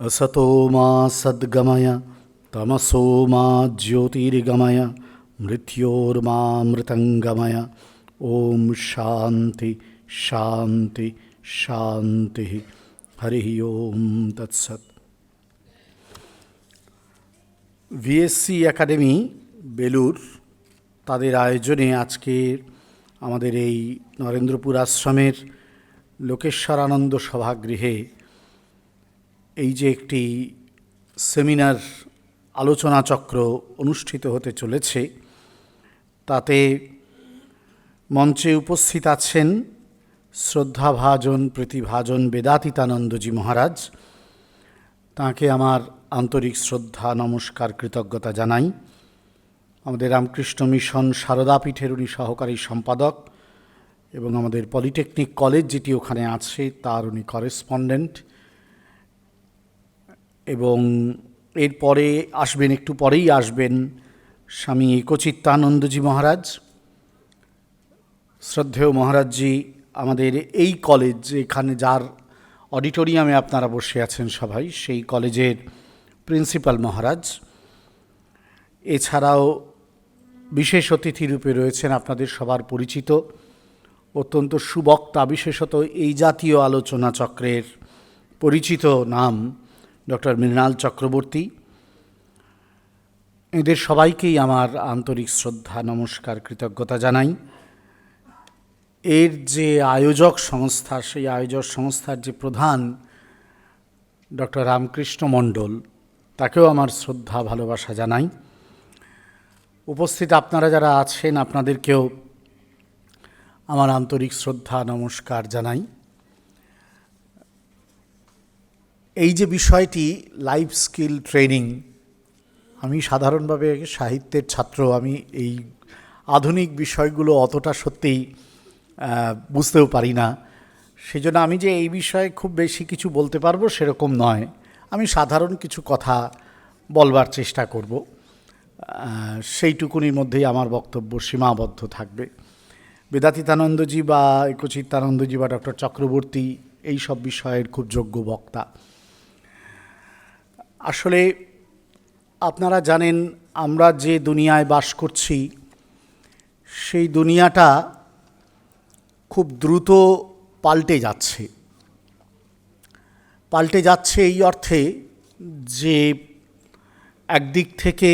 असतो मा सद्गमय तमसो मा ज्योतिर्गमय मृत्योर्मामृतङ्गमय। ओम शांति शांति शांति। हरि ओम तत्सत्। ভিএসসি একাডেমি বেলুর তাদের আয়োজনে আজকে আমাদের এই নরেন্দ্রপুর আশ্রমের লোকেশ্বরানন্দ সভাগৃহে এই যে একটি সেমিনার আলোচনা চক্র অনুষ্ঠিত হতে চলেছে, তাতে মঞ্চে উপস্থিত আছেন শ্রদ্ধাভাজন প্রীতিভাজন বেদাতীতানন্দজি মহারাজ। তাঁকে আমার আন্তরিক শ্রদ্ধা নমস্কার কৃতজ্ঞতা জানাই। আমাদের রামকৃষ্ণ মিশন সারদাপীঠের উনি সহকারী সম্পাদক এবং আমাদের পলিটেকনিক কলেজ যেটি ওখানে আছে তার উনি করেসপন্ডেন্ট। এবং এরপরে আসবেন, একটু পরেই আসবেন স্বামী একচিত্তানন্দজি মহারাজ। শ্রদ্ধেয় মহারাজজি আমাদের এই কলেজ, এখানে যার অডিটোরিয়ামে আপনারা বসে আছেন সবাই, সেই কলেজের প্রিন্সিপাল মহারাজ। এছাড়াও বিশেষ অতিথি রূপে রয়েছেন আপনাদের সবার পরিচিত অত্যন্ত সুবক্তা, বিশেষত এই জাতীয় আলোচনা চক্রের পরিচিত নাম ডক্টর মৃণাল চক্রবর্তী। এদের সবাইকেই আমার আন্তরিক শ্রদ্ধা নমস্কার কৃতজ্ঞতা জানাই। এর যে আয়োজক সংস্থা, সেই আয়োজক সংস্থার যে প্রধান ডক্টর রামকৃষ্ণ মণ্ডল, তাকেও আমার শ্রদ্ধা ভালোবাসা জানাই। উপস্থিত আপনারা যারা আছেন আপনাদেরকেও আমার আন্তরিক শ্রদ্ধা নমস্কার জানাই। এই যে বিষয়টি লাইফ স্কিল ট্রেনিং, আমি সাধারণভাবে সাহিত্যের ছাত্র, আমি এই আধুনিক বিষয়গুলো অতটা সত্যিই বুঝতেও পারি না। সেই জন্য আমি যে এই বিষয়ে খুব বেশি কিছু বলতে পারবো সেরকম নয়। আমি সাধারণ কিছু কথা বলবার চেষ্টা করব, সেইটুকুনির মধ্যেই আমার বক্তব্য সীমাবদ্ধ থাকবে। বেদাতীতানন্দজি বা একচিত্তানন্দজি বা ডক্টর চক্রবর্তী এই সব বিষয়ের খুব যোগ্য বক্তা। আসলে আপনারা জানেন, আমরা যে দুনিয়ায় বাস করছি সেই দুনিয়াটা খুব দ্রুত পাল্টে যাচ্ছে এই অর্থে যে একদিক থেকে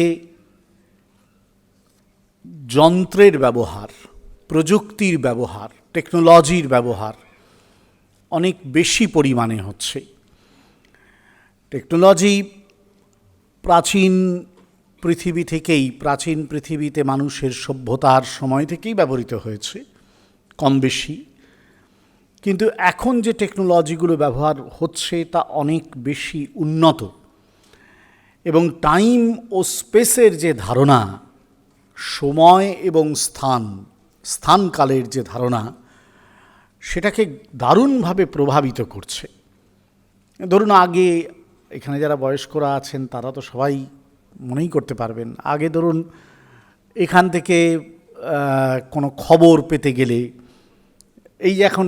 যন্ত্রের ব্যবহার, প্রযুক্তির ব্যবহার, টেকনোলজির ব্যবহার অনেক বেশি পরিমাণে হচ্ছে। টেকনোলজি প্রাচীন পৃথিবীতে মানুষের সভ্যতার সময় থেকেই ব্যবহৃত হয়েছে কম বেশি, কিন্তু এখন যে টেকনোলজিগুলো ব্যবহার হচ্ছে তা অনেক বেশি উন্নত এবং টাইম ও স্পেসের যে ধারণা, সময় এবং স্থানকালের যে ধারণা, সেটাকে দারুণভাবে প্রভাবিত করছে। ধরুন, আগে এখানে যারা বয়স্করা আছেন তারা তো সবাই মনেই করতে পারবেন, আগে ধরুন এখান থেকে কোনো খবর পেতে গেলে, এই যে এখন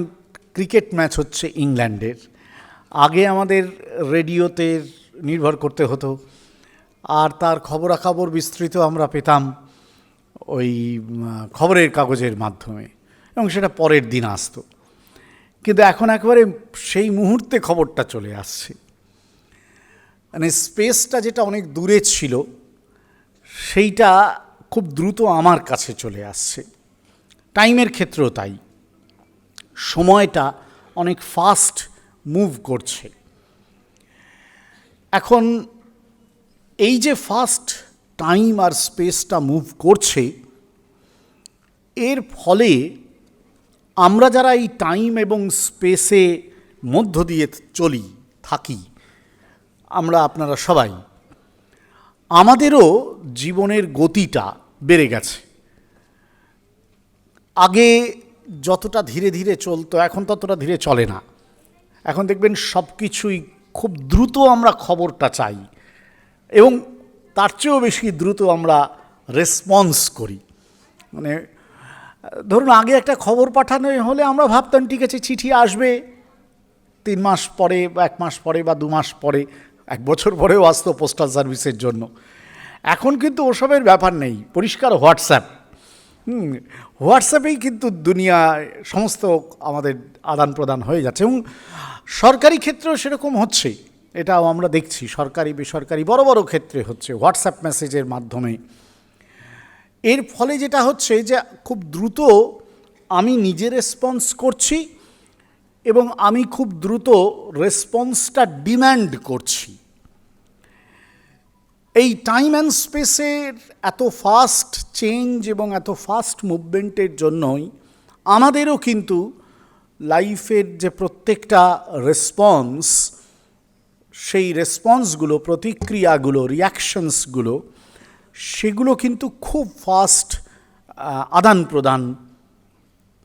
ক্রিকেট ম্যাচ হচ্ছে ইংল্যান্ডের, আগে আমাদের রেডিওতে নির্ভর করতে হতো, আর তার খবরাখবর বিস্তৃত আমরা পেতাম ওই খবরের কাগজের মাধ্যমে, এবং সেটা পরের দিন আসতো। কিন্তু এখন একেবারে সেই মুহূর্তে খবরটা চলে আসছে। মানে স্পেসটা যেটা অনেক দূরে ছিল সেইটা খুব দ্রুত আমার কাছে চলে আসছে। টাইমের ক্ষেত্রেও তাই, সময়টা অনেক ফাস্ট মুভ করছে। এখন এই যে ফাস্ট টাইম আর স্পেসটা মুভ করছে, এর ফলে আমরা যারা এই টাইম এবং স্পেসে মধ্য দিয়ে থাকি, আপনারা সবাই, আমাদেরও জীবনের গতিটা বেড়ে গেছে। আগে যতটা ধীরে ধীরে চলতো এখন ততটা ধীরে চলে না। এখন দেখবেন সব কিছুই খুব দ্রুত আমরা খবরটা চাই এবং তার চেয়েও বেশি দ্রুত আমরা রেসপন্স করি। মানে ধরুন, আগে একটা খবর পাঠানো হলে আমরা ভাবতাম ঠিক আছে চিঠি আসবে 3 মাস পরে বা 1 মাস পরে বা 2 মাস পরে, 1 বছর পরেও আসতো পোস্টাল সার্ভিসের জন্য। এখন কিন্তু ওসবের ব্যাপার নেই, পরিষ্কার হোয়াটসঅ্যাপ। হোয়াটসঅ্যাপেই কিন্তু দুনিয়ায় সমস্ত আমাদের আদান প্রদান হয়ে যাচ্ছে, এবং সরকারি ক্ষেত্রেও সেরকম হচ্ছে। এটাও আমরা দেখছি, সরকারি বেসরকারি বড় বড় ক্ষেত্রে হচ্ছে হোয়াটসঅ্যাপ মেসেজের মাধ্যমে। এর ফলে যেটা হচ্ছে যে খুব দ্রুত আমি নিজে রেসপন্স করছি, এবং আমি খুব দ্রুত রেসপন্সটা ডিম্যান্ড করছি। এই টাইম অ্যান্ড স্পেসের এত ফাস্ট চেঞ্জ এবং এত ফাস্ট মুভমেন্টের জন্যই আমাদেরও কিন্তু লাইফের যে প্রত্যেকটা রেসপন্স, সেই রেসপন্সগুলো, প্রতিক্রিয়াগুলো, রিয়াকশনসগুলো, সেগুলো কিন্তু খুব ফাস্ট আদান প্রদান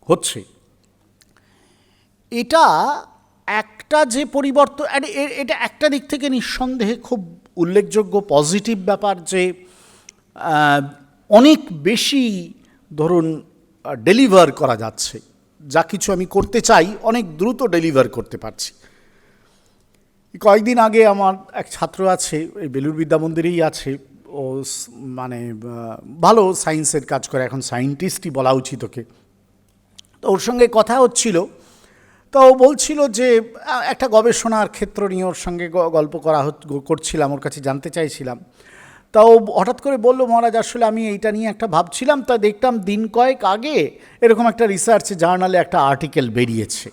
হচ্ছে। এটা একটা যে পরিবর্তন, এটা একটা দিক থেকে নিঃসন্দেহে খুব উল্লেখযোগ্য পজিটিভ ব্যাপার, যে অনেক বেশি ধরুন ডেলিভার করা যাচ্ছে। যা কিছু আমি করতে চাই অনেক দ্রুত ডেলিভার করতে পারছি। কয়েকদিন আগে আমার এক ছাত্র আছে, এই বেলুড় বিদ্যা মন্দিরেই আছে, ও মানে ভালো সায়েন্সের কাজ করে, এখন সায়েন্টিস্টই বলা উচিত ওকে। তো ওর সঙ্গে কথা হচ্ছিল, তো ও বলছিল যে একটা গবেষণার ক্ষেত্র নিয়ে ওর সঙ্গে গল্প করছিলাম, ওর কাছে জানতে চাইছিলাম। তা ও হঠাৎ করে বললো, মহারাজ আসলে আমি এইটা নিয়ে একটা ভাবছিলাম, তা দেখতাম দিন কয়েক আগে এরকম একটা রিসার্চ জার্নালে একটা আর্টিকেল বেরিয়েছে।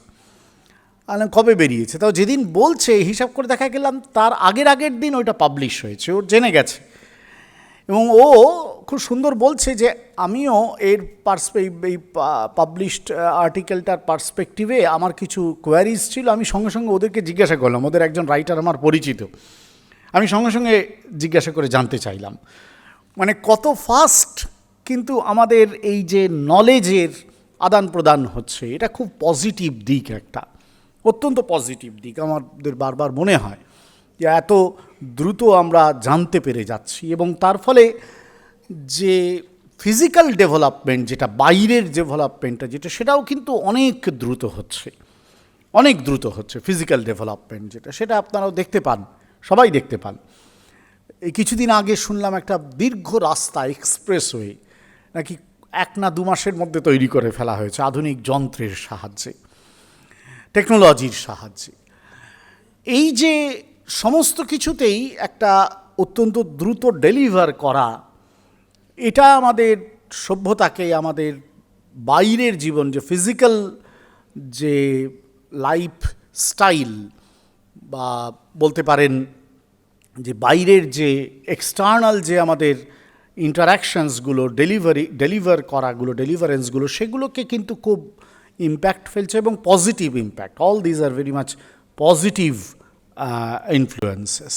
কবে বেরিয়েছে? তাও যেদিন বলছে হিসাব করে দেখা গেলাম তার আগের দিন ওইটা পাবলিশ হয়েছে, ওর জেনে গেছে। এবং ও খুব সুন্দর বলছে যে আমিও এর এই পাবলিশড আর্টিকেলটার পার্সপেক্টিভে আমার কিছু কোয়ারিজ ছিল, আমি সঙ্গে সঙ্গে ওদেরকে জিজ্ঞাসা করলাম। ওদের একজন রাইটার আমার পরিচিত, আমি সঙ্গে সঙ্গে জিজ্ঞাসা করে জানতে চাইলাম মানে কত ফাস্ট কিন্তু আমাদের এই যে নলেজের আদান প্রদান হচ্ছে। এটা খুব পজিটিভ দিক, একটা অত্যন্ত পজিটিভ দিক আমাদের বারবার মনে হয় যে এত দ্রুত আমরা জানতে পেরে যাচ্ছি। এবং তার ফলে যে ফিজিক্যাল ডেভেলপমেন্ট, যেটা বাইরের ডেভেলপমেন্টটা যেটা, সেটাও কিন্তু অনেক দ্রুত হচ্ছে ফিজিক্যাল ডেভেলপমেন্ট যেটা, সেটা আপনারাও দেখতে পান, সবাই দেখতে পান। এই কিছুদিন আগে শুনলাম একটা দীর্ঘ রাস্তা, এক্সপ্রেসওয়ে নাকি 1 না 2 মাসের মধ্যে তৈরি করে ফেলা হয়েছে আধুনিক যন্ত্রের সাহায্যে, টেকনোলজির সাহায্যে। এই যে সমস্ত কিছুতেই একটা অত্যন্ত দ্রুত ডেলিভার করা, এটা আমাদের সভ্যতাকে, আমাদের বাইরের জীবন, যে ফিজিক্যাল যে লাইফ স্টাইল, বা বলতে পারেন যে বাইরের যে এক্সটার্নাল যে আমাদের ইন্টারাকশনসগুলো, ডেলিভারেন্সগুলো, সেগুলোকে কিন্তু খুব ইম্প্যাক্ট ফেলছে, এবং positive impact. All these are very much positive influences.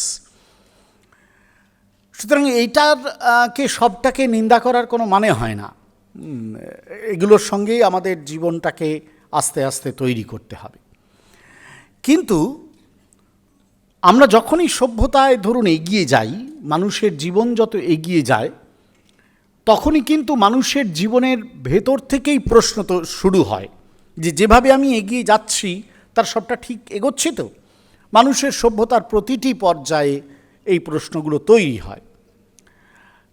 সুতরাং এইটাকে সবটাকে নিন্দা করার কোনো মানে হয় না। এগুলোর সঙ্গেই আমাদের জীবনটাকে আস্তে আস্তে তৈরি করতে হবে। কিন্তু আমরা যখনই সভ্যতায় ধরুন এগিয়ে যাই, মানুষের জীবন যত এগিয়ে যায়, তখনই কিন্তু মানুষের জীবনের ভেতর থেকেই প্রশ্ন তো শুরু হয় যে যেভাবে আমি এগিয়ে যাচ্ছি তার সবটা ঠিক এগোচ্ছে তো? মানুষের সভ্যতার প্রতিটি পর্যায়ে এই প্রশ্নগুলো তৈরি হয়।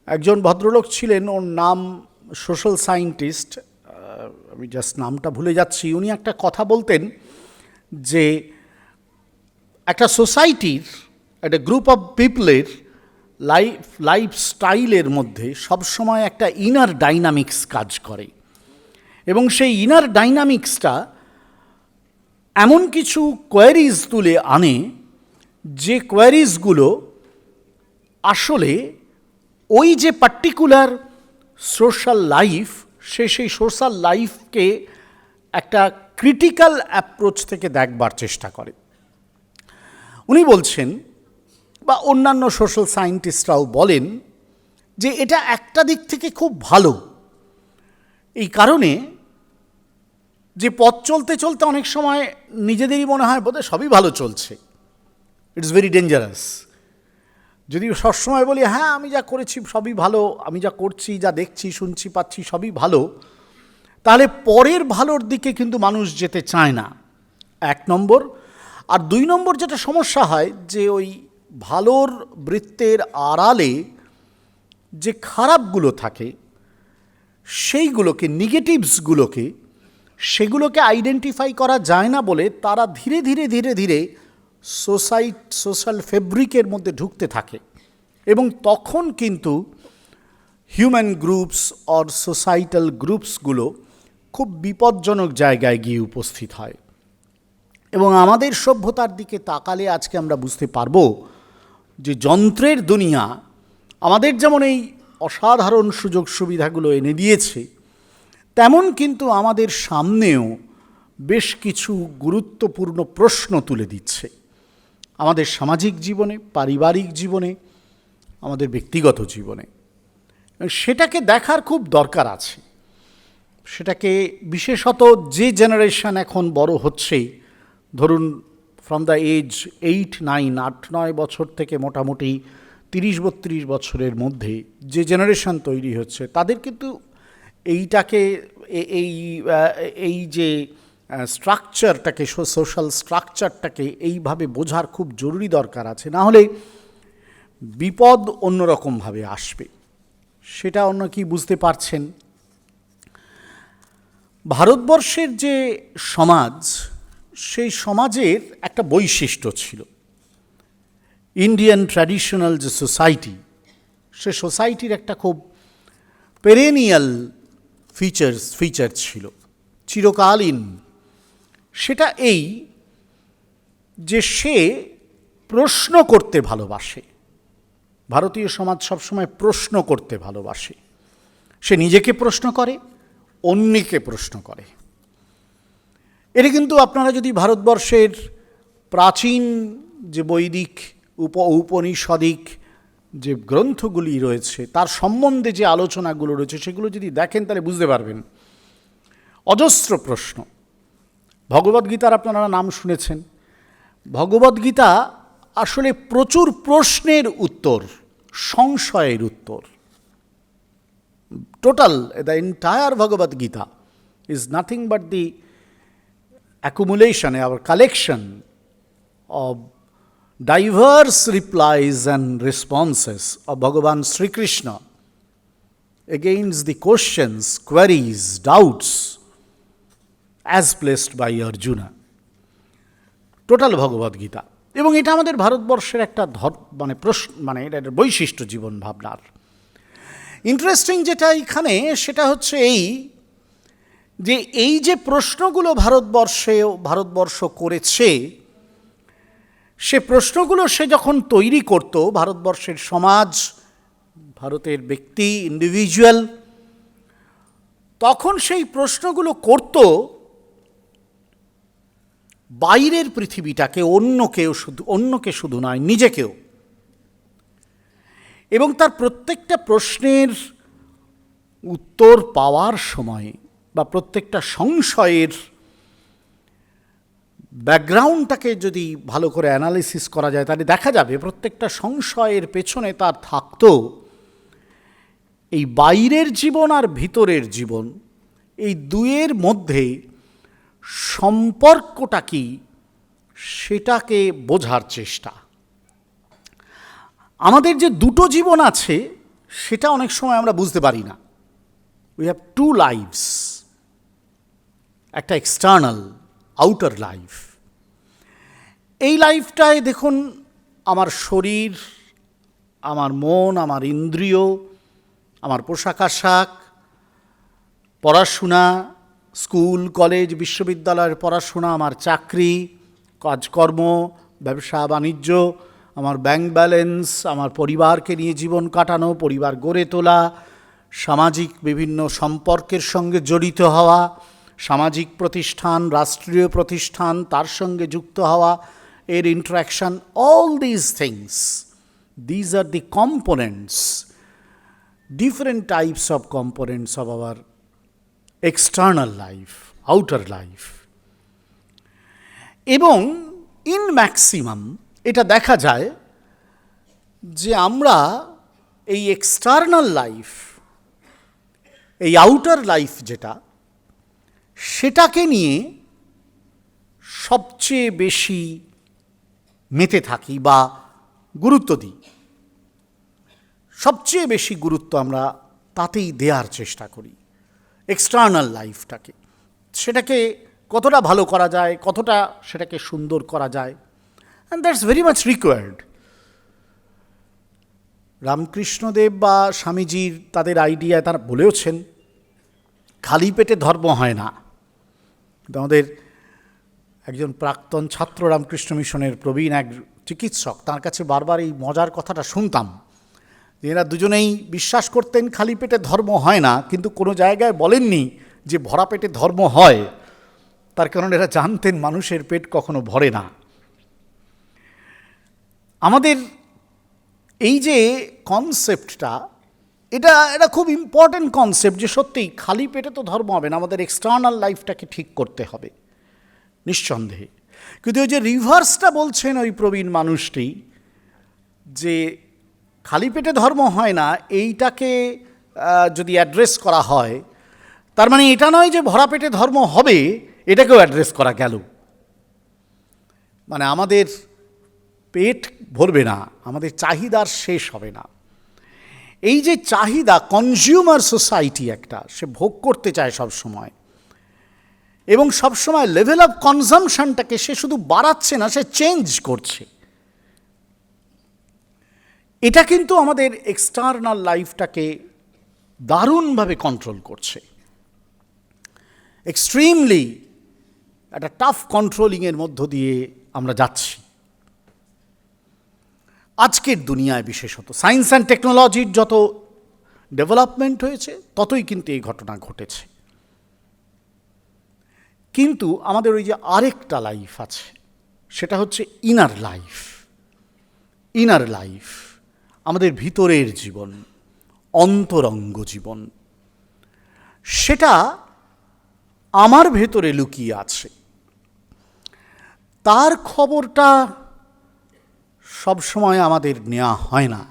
একজন ভদ্রলোক ছিলেন, ওর নাম সোশ্যাল সায়েন্টিস্ট, আমি জাস্ট নামটা ভুলে যাচ্ছি। উনি একটা কথা বলতেন যে একটা সোসাইটির, একটা গ্রুপ অফ পিপলের লাইফস্টাইলের মধ্যে সবসময় একটা ইনার ডাইনামিক্স কাজ করে, এবং সেই ইনার ডাইনামিক্সটা এমন কিছু কোয়ারিজ তুলে আনে যে কোয়ারিজগুলো আসলে ওই যে পার্টিকুলার সোশ্যাল লাইফ, সেই সোশ্যাল লাইফকে একটা ক্রিটিক্যাল অ্যাপ্রোচ থেকে দেখবার চেষ্টা করে। উনি বলছেন, বা অন্যান্য সোশ্যাল সায়েন্টিস্টরাও বলেন, যে এটা একটা দিক থেকে খুব ভালো, এই কারণে যে পথ চলতে চলতে অনেক সময় নিজেদেরই মনে হয় বোধহয় সবই ভালো চলছে। It's very dangerous. যদি সবসময় বলি হ্যাঁ আমি যা করেছি সবই ভালো, আমি যা করছি, যা দেখছি, শুনছি, পাচ্ছি সবই ভালো, তাহলে পরের ভালোর দিকে কিন্তু মানুষ যেতে চায় না, 1 নম্বর। আর 2 নম্বর যেটা সমস্যা হয়, যে ওই ভালোর বৃত্তের আড়ালে যে খারাপগুলো থাকে সেইগুলোকে, নেগেটিভসগুলোকে, সেগুলোকে আইডেন্টিফাই করা যায় না বলে তারা ধীরে ধীরে ধীরে ধীরে সোশ্যাল ফেব্রিকের মধ্যে ঢুকতে থাকে এবং তখন কিন্তু হিউম্যান গ্রুপস অর সোসাইটাল গ্রুপসগুলো খুব বিপজ্জনক জায়গায় গিয়ে উপস্থিত হয়। এবং আমাদের সভ্যতার দিকে তাকালে আজকে আমরা বুঝতে পারবো যে যন্ত্রের দুনিয়া আমাদের যেমন এই অসাধারণ সুযোগ সুবিধাগুলো এনে দিয়েছে, তেমন কিন্তু আমাদের সামনেও বেশ কিছু গুরুত্বপূর্ণ প্রশ্ন তুলে দিচ্ছে আমাদের সামাজিক জীবনে, পারিবারিক জীবনে, আমাদের ব্যক্তিগত জীবনে। সেটাকে দেখার খুব দরকার আছে। সেটাকে বিশেষত যে জেনারেশন এখন বড় হচ্ছে, ধরুন ফ্রম দ্য এজ 8-9 বছর থেকে মোটামুটি 30-32 বছরের মধ্যে যে জেনারেশন তৈরি হচ্ছে, তাদের কিন্তু এইটাকে এই যে স্ট্রাকচারটাকে, সোশ্যাল স্ট্রাকচারটাকে এইভাবে বোঝার খুব জরুরি দরকার আছে। না হলে বিপদ অন্যরকমভাবে আসবে। সেটা অন্য কি বুঝতে পারছেন? ভারতবর্ষের যে সমাজ, সেই সমাজের একটা বৈশিষ্ট্য ছিল। ইন্ডিয়ান ট্র্যাডিশনাল যে সোসাইটি, সে সোসাইটির একটা খুব পেরেনিয়াল ফিচার ছিল, চিরকালীন। সেটা এই যে সে প্রশ্ন করতে ভালোবাসে। ভারতীয় সমাজ সবসময় প্রশ্ন করতে ভালোবাসে। সে নিজেকে প্রশ্ন করে, অন্যকে প্রশ্ন করে। এটা কিন্তু আপনারা যদি ভারতবর্ষের প্রাচীন যে বৈদিক উপনিষদিক যে গ্রন্থগুলি রয়েছে, তার সম্বন্ধে যে আলোচনাগুলো রয়েছে, সেগুলো যদি দেখেন তাহলে বুঝতে পারবেন। অজস্র প্রশ্ন। ভগবদ্গীতার আপনারা নাম শুনেছেন। ভগবদ্গীতা আসলে প্রচুর প্রশ্নের উত্তর, সংশয়ের উত্তর। Total the entire Bhagavad Gita is nothing but the accumulation or collection of diverse replies and responses of Bhagavan Sri Krishna against the questions, queries, doubts as placed by Arjuna. Total Bhagavad Gita. এবং এটা আমাদের ভারতবর্ষের একটা এটা একটা বৈশিষ্ট্য জীবন ভাবনার। ইন্টারেস্টিং যেটা এখানে, সেটা হচ্ছে এই যে প্রশ্নগুলো ভারতবর্ষ করেছে, সে প্রশ্নগুলো সে যখন তৈরি করত, ভারতবর্ষের সমাজ, ভারতের ব্যক্তি, ইন্ডিভিজুয়াল, তখন সেই প্রশ্নগুলো করত বাইরের পৃথিবীটাকে, অন্যকে শুধু নয়, নিজেকেও। এবং তার প্রত্যেকটা প্রশ্নের উত্তর পাওয়ার সময় বা প্রত্যেকটা সংশয়ের ব্যাকগ্রাউন্ডটাকে যদি ভালো করে অ্যানালিসিস করা যায়, তাহলে দেখা যাবে প্রত্যেকটা সংশয়ের পেছনে তার থাকতো এই বাইরের জীবন আর ভিতরের জীবন, এই দুয়ের মধ্যে সম্পর্কটা কি, সেটাকে বোঝার চেষ্টা। আমাদের যে দুটো জীবন আছে, সেটা অনেক সময় আমরা বুঝতে পারি না। উই হ্যাভ টু লাইফস, একটা এক্সটার্নাল, আউটার লাইফ। এই লাইফটায় দেখুন, আমার শরীর, আমার মন, আমার ইন্দ্রিয়, আমার পোশাক আশাক, পড়াশোনা, স্কুল কলেজ বিশ্ববিদ্যালয়ের পড়াশোনা, আমার চাকরি কাজকর্ম, ব্যবসা বাণিজ্য, আমার ব্যাংক ব্যালেন্স, আমার পরিবারকে নিয়ে জীবন কাটানো, পরিবার গড়ে তোলা, সামাজিক বিভিন্ন সম্পর্কের সঙ্গে জড়িত হওয়া, সামাজিক প্রতিষ্ঠান, রাষ্ট্রীয় প্রতিষ্ঠান, তার সঙ্গে যুক্ত হওয়া, এর interaction, all these things, these are the components, different types of components of our external life, outer life. এবং ইন ম্যাক্সিমাম এটা দেখা যায় যে আমরা এই এক্সটার্নাল লাইফ, এই আউটার লাইফ যেটা, সেটাকে নিয়ে সবচেয়ে বেশি মেতে থাকি বা গুরুত্ব দিই, সবচেয়ে বেশি গুরুত্ব আমরা তাতেই দেওয়ার চেষ্টা করি, এক্সটার্নাল লাইফটাকে। সেটাকে কতটা ভালো করা যায়, কতটা সেটাকে সুন্দর করা যায়, and that's very much required. Ramakrishnadev বা স্বামীজির তাদের আইডিয়ায় তারা বলেওছেন খালি পেটে ধর্ম হয় না। আমাদের একজন প্রাক্তন ছাত্র রামকৃষ্ণ মিশনের প্রবীণ এক চিকিৎসক, তার কাছে বারবার এই মজার কথাটা শুনতাম যে এরা দুজনেই বিশ্বাস করতেন খালি পেটে ধর্ম হয় না, কিন্তু কোনো জায়গায় বলেননি যে ভরা পেটে ধর্ম হয়, তার কারণ এরা জানতেন মানুষের পেট কখনো ভরে না। আমাদের এই যে কনসেপ্টটা, এটা খুব ইম্পর্ট্যান্ট কনসেপ্ট যে সত্যিই খালি পেটে তো ধর্ম হবে না, আমাদের এক্সটার্নাল লাইফটাকে ঠিক করতে হবে নিঃসন্দেহে। কিন্তু ওই যে রিভার্সটা বলছেন ওই প্রবীণ মানুষটি, যে খালি পেটে ধর্ম হয় না, এইটাকে যদি অ্যাড্রেস করা হয়, তার মানে এটা নয় যে ভরা পেটে ধর্ম হবে, এটাকেও অ্যাড্রেস করা গেল। মানে আমাদের পেট ভরবে না, আমাদের চাহিদার শেষ হবে না। এই যে চাহিদা, কনজিউমার সোসাইটি একটা, সে ভোগ করতে চায় সব সময়, এবং সবসময় লেভেল অফ কনজামশনটাকে সে শুধু বাড়াচ্ছে না, সে চেঞ্জ করছে। এটা কিন্তু আমাদের এক্সটার্নাল লাইফটাকে দারুণভাবে কন্ট্রোল করছে। এক্সট্রিমলি একটা টাফ কন্ট্রোলিংয়ের মধ্য দিয়ে আমরা যাচ্ছি আজকের দুনিয়ায়। বিশেষত সায়েন্স অ্যান্ড টেকনোলজির যত ডেভেলপমেন্ট হয়েছে, ততই কিন্তু এই ঘটনা ঘটেছে। কিন্তু আমাদের ওই যে আরেকটা লাইফ আছে, সেটা হচ্ছে ইনার লাইফ। ইনার লাইফ, আমাদের ভিতরের জীবন, অন্তরঙ্গ জীবন, সেটা আমার ভেতরে লুকিয়ে আছে। তার খবরটা সবসময় আমাদের নেওয়া হয় না,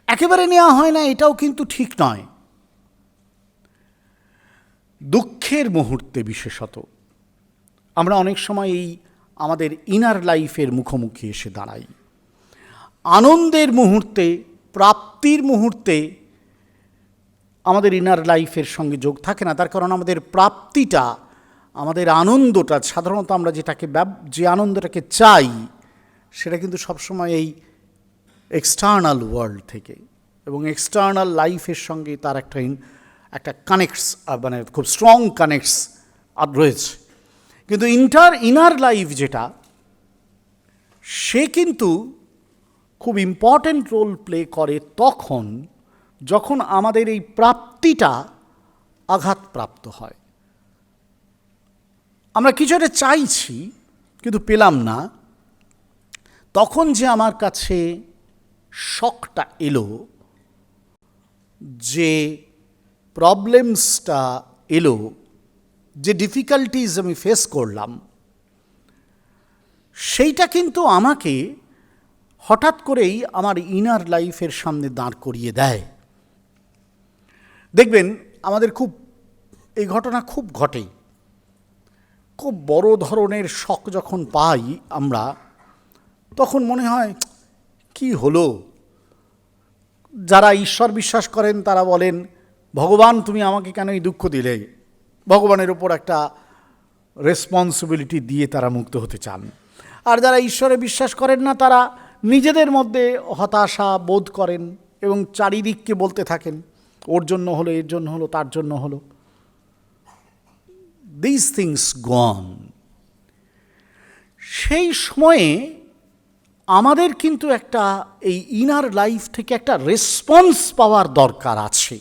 একেবারে নেওয়া হয় না এটাও কিন্তু ঠিক নয়। দুঃখের মুহূর্তে বিশেষত আমরা অনেক সময় এই আমাদের ইনার লাইফের মুখোমুখি এসে দাঁড়াই। আনন্দের মুহূর্তে, প্রাপ্তির মুহূর্তে আমাদের ইনার লাইফের সঙ্গে যোগ থাকে না। তার কারণ আমাদের প্রাপ্তিটা, আমাদের আনন্দটা, সাধারণত আমরা যে আনন্দটাকে চাই, সেটা কিন্তু সবসময় এই এক্সটার্নাল ওয়ার্ল্ড থেকে, এবং এক্সটার্নাল লাইফের সঙ্গে তার একটা কানেক্টস, মানে খুব স্ট্রং কানেক্টস রয়েছে। কিন্তু ইনার লাইফ যেটা, সে কিন্তু খুব ইম্পর্ট্যান্ট রোল প্লে করে তখন যখন আমাদের এই প্রাপ্তিটা আঘাতপ্রাপ্ত হয়। আমরা কিছু একটা চাইছি কিন্তু পেলাম না, তখন যে আমার কাছে শকটা এলো, যে প্রবলেমসটা এলো, যে ডিফিকাল্টিজ আমি ফেস করলাম, সেইটা কিন্তু আমাকে হঠাৎ করেই আমার ইনার লাইফের সামনে দাঁড় করিয়ে দেয়। দেখবেন আমাদের এই ঘটনা খুব ঘটে। খুব বড় ধরনের শক যখন পাই আমরা, তখন মনে হয় কি হলো। যারা ঈশ্বর বিশ্বাস করেন তারা বলেন, ভগবান তুমি আমাকে কেন এই দুঃখ দিলে, ভগবানের ওপর একটা রেসপন্সিবিলিটি দিয়ে তারা মুক্ত হতে চান। আর যারা ঈশ্বরে বিশ্বাস করেন না, তারা নিজেদের মধ্যে হতাশা বোধ করেন এবং চারিদিককে বলতে থাকেন, ওর জন্য হলো, এর জন্য হলো, তার জন্য হলো। দিস থিংস গন। সেই সময়ে আমাদের কিন্তু একটা এই ইনার লাইফ থেকে একটা রেসপন্স পাওয়ার দরকার আছে,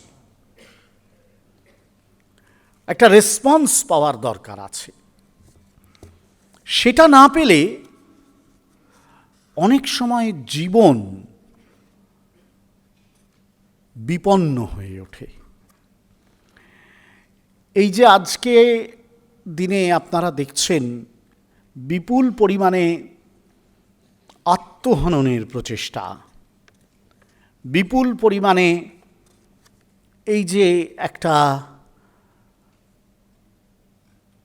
একটা রেসপন্স পাওয়ার দরকার আছে। সেটা না পেলে অনেক সময় জীবন বিপন্ন হয়ে ওঠে। এই যে আজকে দিনে আপনারা দেখছেন বিপুল পরিমাণে আত্মহননের প্রচেষ্টা, বিপুল পরিমাণে এই যে একটা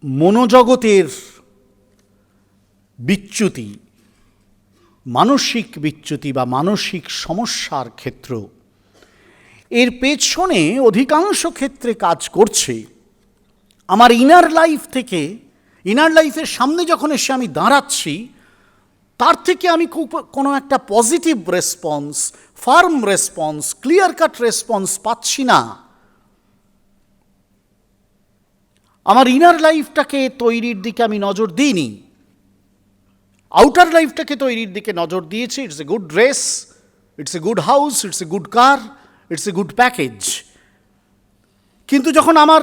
মনোজগতের বিচ্যুতি, মানসিক বিচ্যুতি বা মানসিক সমস্যার ক্ষেত্র, এর পেছনে অধিকাংশ ক্ষেত্রে কাজ করছে আমার ইনার লাইফ থেকে। ইনার লাইফের সামনে যখন এসে আমি দাঁড়াচ্ছি, তার থেকে আমি কোনো একটা positive response, farm response, clear cut response পাচ্ছি না। আমার ইনার লাইফটাকে তৈরির দিকে আমি নজর দিইনি, আউটার লাইফটাকে তৈরির দিকে নজর দিয়েছি। It's a good dress, it's a good house, it's a good car, it's a good package. কিন্তু যখন আমার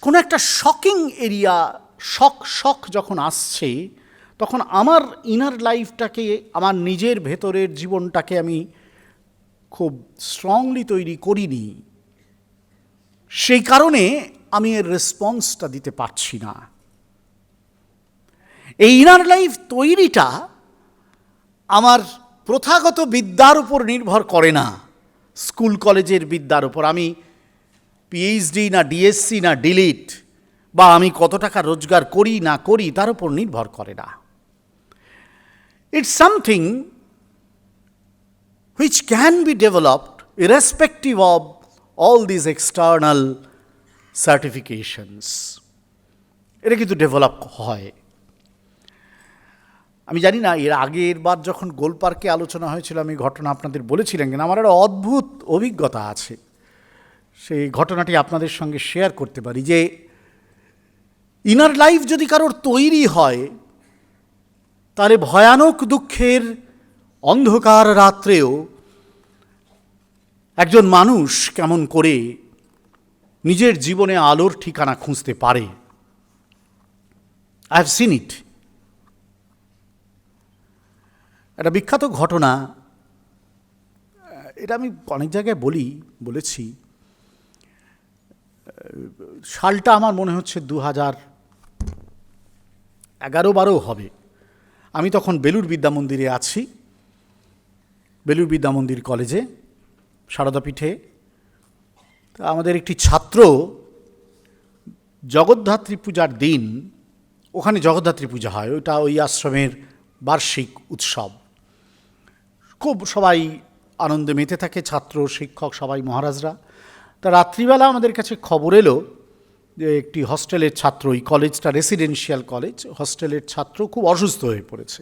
কোনো একটা শকিং এরিয়া, শক যখন আসছে, তখন আমার ইনার লাইফটাকে, আমার নিজের ভেতরের জীবনটাকে আমি খুব স্ট্রংলি তৈরি করিনি। সেই কারণে আমি এর রেসপন্সটা দিতে পারছি না। এই ইনার লাইফ তৈরিটা আমার প্রথাগত বিদ্যার উপর নির্ভর করে না, স্কুল কলেজের বিদ্যার উপর। আমি পিএইচডি না ডিএসসি না ডিলিট, বা আমি কত টাকা রোজগার করি না করি, তার উপর নির্ভর করে না। It's something which can be developed irrespective of all this external certifications. এটা কিন্তু ডেভেলপ হয়। আমি জানি না এর আগের বার যখন গোল পার্কে আলোচনা হয়েছিল, আমি ঘটনা আপনাদের বলেছিলেন কিনা। আমার একটা অদ্ভুত অভিজ্ঞতা আছে, সেই ঘটনাটি আপনাদের সঙ্গে শেয়ার করতে পারি। যে ইনার লাইফ যদি কারোর তৈরি হয়, তাহলে ভয়ানক দুঃখের অন্ধকার রাত্রেও একজন মানুষ কেমন করে নিজের জীবনে আলোর ঠিকানা খুঁজতে পারে। আই হ্যাভ সিন ইট। একটা বিখ্যাত ঘটনা, এটা আমি অনেক জায়গায় বলেছি। সালটা আমার মনে হচ্ছে 2011-12 হবে। আমি তখন বেলুড় বিদ্যামন্দিরে আছি, বেলুড় বিদ্যামন্দির কলেজে, সারদাপীঠে। আমাদের একটি ছাত্র জগদ্ধাত্রী পূজার দিন, ওখানে জগদ্ধাত্রী পূজা হয়, ওটা ওই আশ্রমের বার্ষিক উৎসব। খুব সবাই আনন্দে মেতে থাকে, ছাত্র শিক্ষক সবাই, মহারাজরা। তা রাত্রিবেলা আমাদের কাছে খবর এলো যে একটি হস্টেলের ছাত্র, এই কলেজটা রেসিডেন্সিয়াল কলেজ, হস্টেলের ছাত্র খুব অসুস্থ হয়ে পড়েছে।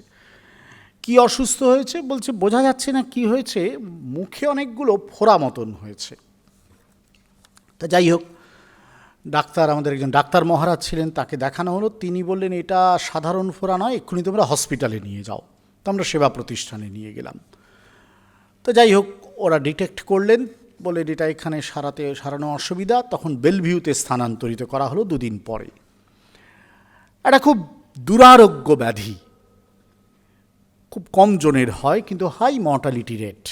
কি অসুস্থ হয়েছে বলছে, বোঝা যাচ্ছে না কি হয়েছে, মুখে অনেকগুলো ফোড়া মতন হয়েছে। তা যাই হোক, ডাক্তার, আমাদের একজন ডাক্তার মহারাজ ছিলেন, তাকে দেখানো হলো। তিনি বললেন, এটা সাধারণ ফোড়া নয়, এক্ষুনি তোমরা হসপিটালে নিয়ে যাও। তো আমরা সেবা প্রতিষ্ঠানে নিয়ে গেলাম। তো যাই হোক, ওরা ডিটেক্ট করলেন, বলে এটা এখানে সারানো অসুবিধা। তখন বেলভিউতে স্থানান্তরিত করা হলো 2 দিন পরে। এটা খুব দুরারোগ্য ব্যাধি, খুব কম জনের হয়, কিন্তু হাই মর্টালিটি রেট।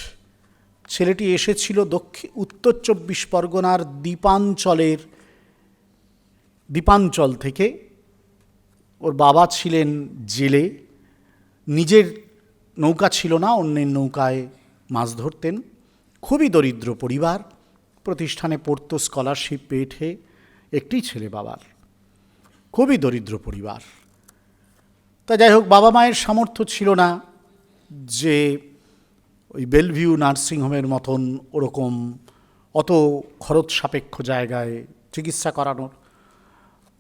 ছেলেটি এসেছিল উত্তর 24 পরগনার দ্বীপাঞ্চল থেকে। ওর বাবা ছিলেন জেলে, নিজের নৌকা ছিল না, অন্যের নৌকায় মাছ ধরতেন। খুবই দরিদ্র পরিবার, প্রতিষ্ঠানে পড়তো, স্কলারশিপ পেয়ে, একটি ছেলে বাবার, খুবই দরিদ্র পরিবার। তা যাই হোক, বাবা মায়ের সামর্থ্য ছিল না যে ওই বেলভিউ নার্সিংহোমের মতন ওরকম অত খরচ সাপেক্ষ জায়গায় চিকিৎসা করানোর।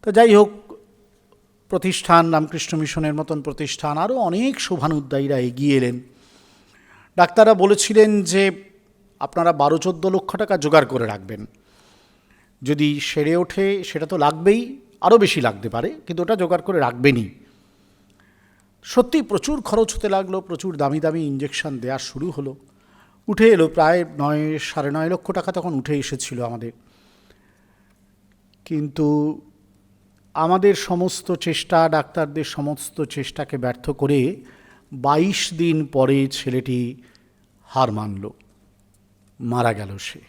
তো যাই হোক, প্রতিষ্ঠান, রামকৃষ্ণ মিশনের মতন প্রতিষ্ঠান, আরও অনেক শুভানুদ্দায়ীরা এগিয়ে এলেন। ডাক্তাররা বলেছিলেন যে আপনারা 12-14 লক্ষ টাকা জোগাড় করে রাখবেন, যদি সেরে ওঠে সেটা তো লাগবেই, আরও বেশি লাগতে পারে, কিন্তু ওটা জোগাড় করে রাখবেনই। সত্যি প্রচুর খরচ হতে লাগলো, প্রচুর দামি দামি ইঞ্জেকশন দেওয়া শুরু হলো। উঠে এলো প্রায় 9-9.5 লক্ষ টাকা তখন উঠে এসেছিল আমাদের। কিন্তু আমাদের সমস্ত চেষ্টা, ডাক্তারদের সমস্ত চেষ্টাকে ব্যর্থ করে 22 দিন পরে ছেলেটি হার মানল, মারা গেল সে।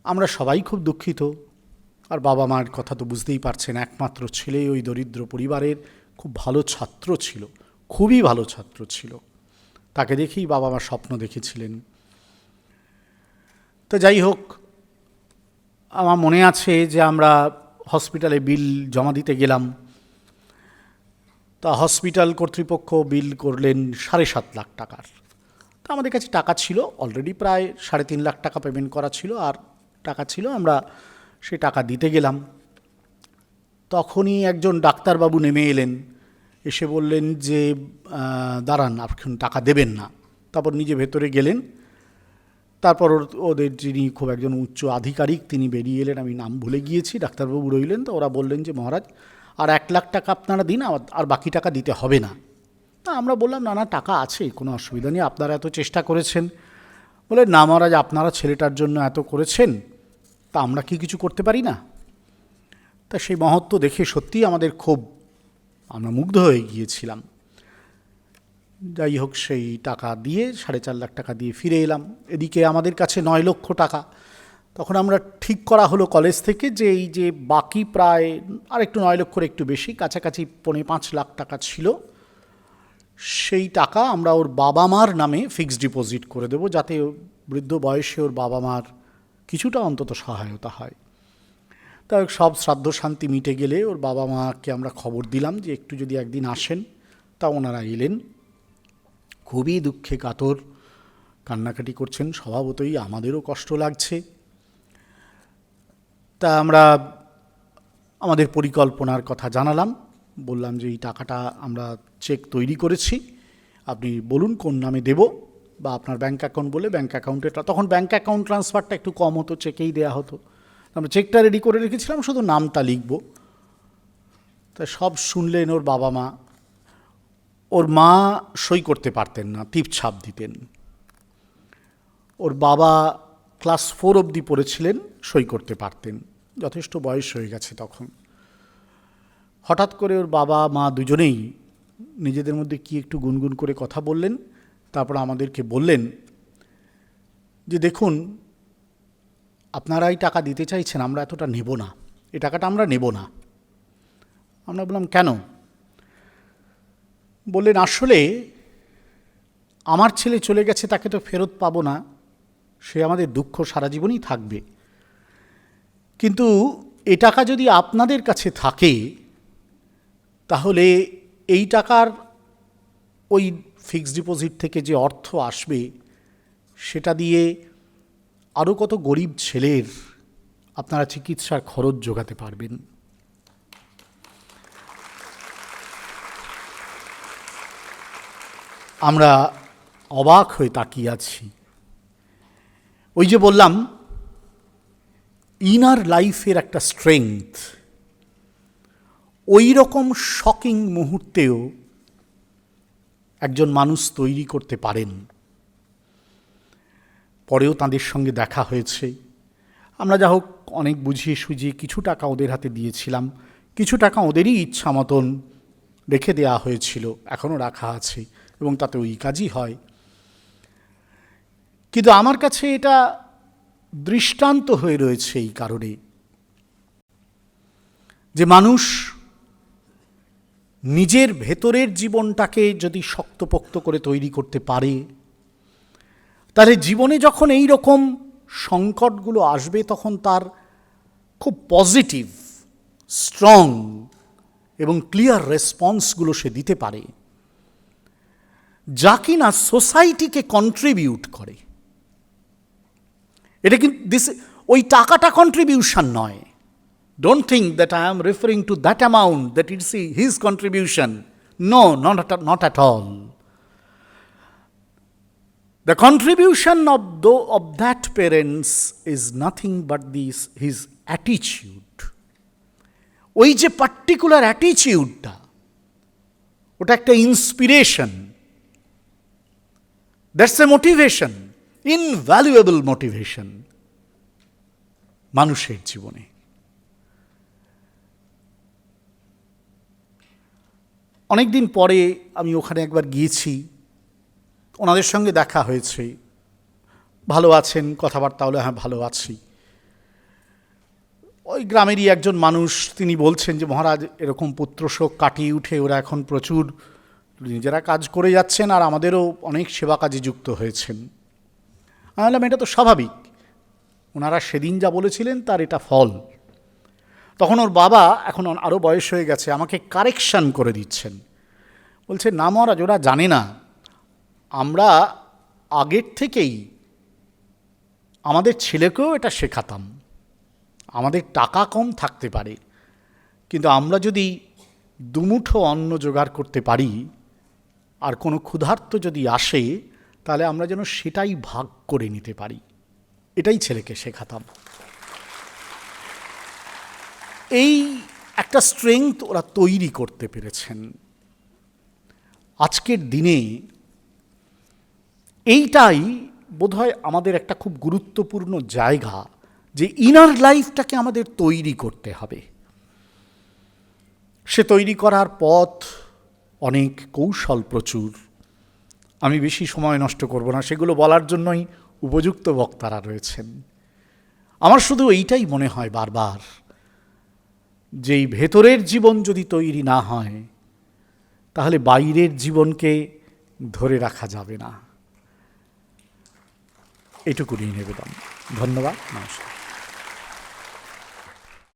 আমরা সবাই খুব দুঃখিত। আর বাবা মার কথা তো বুঝতেই পারছেন, একমাত্র ছেলে, ওই দরিদ্র পরিবারের, খুব ভালো ছাত্র ছিল, খুবই ভালো ছাত্র ছিল। তাকে দেখেই বাবা মা স্বপ্ন দেখেছিলেন। তো যাই হোক, আমার মনে আছে যে আমরা হসপিটালে বিল জমা দিতে গেলাম। তা হসপিটাল কর্তৃপক্ষ বিল করলেন 7.5 লাখ টাকার। তা আমাদের কাছে টাকা ছিল, অলরেডি প্রায় 3.5 লাখ টাকা পেমেন্ট করা ছিল, আর টাকা ছিল, আমরা সে টাকা দিতে গেলাম। তখনই একজন ডাক্তারবাবু নেমে এলেন, এসে বললেন যে দাঁড়ান, এখন টাকা দেবেন না। তারপর নিজে ভেতরে গেলেন। তারপর ওদের যিনি খুব একজন উচ্চ আধিকারিক তিনি বেরিয়ে এলেন, আমি নাম ভুলে গিয়েছি, ডাক্তারবাবু রইলেন। তো ওরা বললেন যে মহারাজ আর 1 লাখ টাকা আপনারা দিন, আর বাকি টাকা দিতে হবে না। তা আমরা বললাম না না, টাকা আছে, কোনো অসুবিধা নেই, আপনারা এত চেষ্টা করেছেন। বলে না মহারাজ, আপনারা ছেলেটার জন্য এত করেছেন, তা আমরা কি কিছু করতে পারি না? তা সেই মহত্ব দেখে সত্যিই আমাদের আমরা মুগ্ধ হয়ে গিয়েছিলাম। যাই হোক, সেই টাকা দিয়ে 4.5 লাখ টাকা দিয়ে ফিরে এলাম। এদিকে আমাদের কাছে 9 লক্ষ টাকা। তখন আমরা ঠিক করা হলো কলেজ থেকে যে এই যে বাকি প্রায় আর একটু 9 লক্ষর একটু বেশি, কাছাকাছি 5.5 লাখ টাকা ছিল, সেই টাকা আমরা ওর বাবা মার নামে ফিক্সড ডিপোজিট করে দেবো, যাতে বৃদ্ধ বয়সে ওর বাবা মার কিছুটা অন্তত সহায়তা হয়। তাই সব শ্রাদ্ধ শান্তি মিটে গেলে ওর বাবা মাকে আমরা খবর দিলাম যে একটু যদি একদিন আসেন। তা ওনারা এলেন, খুবই দুঃখে কাতর, কান্নাকাটি করছেন। স্বভাবতই আমাদেরও কষ্ট লাগছে। তা আমরা আমাদের পরিকল্পনার কথা জানালাম, বললাম যে এই টাকাটা আমরা চেক তৈরি করেছি, আপনি বলুন কোন নামে দেব, বা আপনার ব্যাঙ্ক অ্যাকাউন্ট বলে ব্যাঙ্ক অ্যাকাউন্টে, তখন ব্যাঙ্ক অ্যাকাউন্ট ট্রান্সফারটা একটু কম হতো, চেকেই দেওয়া হতো। আমরা চেকটা রেডি করে রেখেছিলাম, শুধু নামটা লিখব। তা সব শুনলেন ওর বাবা মা। ওর মা সই করতে পারতেন না, টিপ ছাপ দিতেন। ওর বাবা ক্লাস 4 অবধি পড়েছিলেন, সই করতে পারতেন, যথেষ্ট বয়স হয়ে গেছে তখন। হঠাৎ করে ওর বাবা মা দুজনেই নিজেদের মধ্যে কি একটু গুনগুন করে কথা বললেন। তারপর আমাদেরকে বললেন যে দেখুন, আপনারা এই টাকা দিতে চাইছেন, আমরা এতটা নেব না, এই টাকাটা আমরা নেব না। আমরা বললাম কেন? বললেন আসলে আমার ছেলে চলে গেছে, তাকে তো ফেরত পাবো না, সে আমাদের দুঃখ সারা জীবনই থাকবে। কিন্তু এ টাকা যদি আপনাদের কাছে থাকে, তাহলে এই টাকার ওই ফিক্সড ডিপোজিট থেকে যে অর্থ আসবে, সেটা দিয়ে আরও কত গরিব ছেলের আপনারা চিকিৎসার খরচ জোগাতে পারবেন। আমরা অবাক হয়ে তাকিয়ে আছি। ওই যে বললাম, ইনার লাইফের একটা স্ট্রেংথ, ওই রকম শকিং মুহূর্তেও একজন মানুষ তৈরি করতে পারেন। পরেও তাদের সঙ্গে দেখা হয়েছে। আমরা যা হোক অনেক বুঝিয়ে সুঝিয়ে কিছু টাকা ওদের হাতে দিয়েছিলাম, কিছু টাকা ওদেরই ইচ্ছা মতন রেখে দেওয়া হয়েছিল, এখনও রাখা আছে, এবং তাতে ওই কাজই হয়। কিন্তু আমার কাছে এটা দৃষ্টান্ত হয়ে রয়েছে এই কারণে যে মানুষ নিজের ভেতরের জীবনটাকে যদি শক্তপোক্ত করে তৈরি করতে পারে, তাহলে জীবনে যখন এই রকম সংকটগুলো আসবে, তখন তার খুব পজিটিভ, স্ট্রং এবং ক্লিয়ার রেসপন্সগুলো সে দিতে পারে, যা কিনা সোসাইটিকে কন্ট্রিবিউট করে। এটা কিন্তু ওই টাকাটা কন্ট্রিবিউশন নয়। Don't think that I am referring to that amount, that it's his contribution. No, not at all. The contribution of that parents is nothing but his attitude. ওই যে পার্টিকুলার অ্যাটিটিউডটা, ওটা একটা inspiration, that's a motivation, invaluable motivation মানুষের জীবনে। অনেক দিন পরে আমি ওখানে একবার গিয়েছি, ওনাদের সঙ্গে দেখা হয়েছে। ভালো আছেন? কথাবার্তা হলো, হ্যাঁ ভালো আছি। ওই গ্রামেরই একজন মানুষ, তিনি বলছেন যে মহারাজ, এরকম পুত্রশোক কাটিয়ে উঠে ওরা এখন প্রচুর নিজেরা কাজ করে যাচ্ছেন, আর আমাদেরও অনেক সেবা কাজে যুক্ত হয়েছেন। আমি বললাম এটা তো স্বাভাবিক, ওনারা সেদিন যা বলেছিলেন তার এটা ফল। তখন ওর বাবা, এখন আরও বয়স হয়ে গেছে, আমাকে কারেকশন করে দিচ্ছেন বলছে না মহারাজ, ওরা জানে না, আমরা আগের থেকেই আমাদের ছেলেকেও এটা শেখাতাম। আমাদের টাকা কম থাকতে পারে, কিন্তু আমরা যদি দুমুঠো অন্ন জোগাড় করতে পারি আর কোনো ক্ষুধার্ত যদি আসে, তাহলে আমরা যেন সেটাই ভাগ করে নিতে পারি, এটাই ছেলেকে শেখাতাম। এই একটা স্ট্রেংথ ওরা তৈরি করতে পেরেছেন। আজকের দিনে এইটাই বোধহয় আমাদের একটা খুব গুরুত্বপূর্ণ জায়গা, যে ইনার লাইফটাকে আমাদের তৈরি করতে হবে। সে তৈরি করার পথ অনেক, কৌশল প্রচুর। আমি বেশি সময় নষ্ট করব না, সেগুলো বলার জন্যই উপযুক্ত বক্তারা রয়েছেন। আমার শুধু এইটাই মনে হয় বারবার, যে এই ভেতরের জীবন যদি তৈরি না হয়, তাহলে বাইরের জীবনকে ধরে রাখা যাবে না। এটুকুনি নিবেদন। ধন্যবাদ, নমস্কার।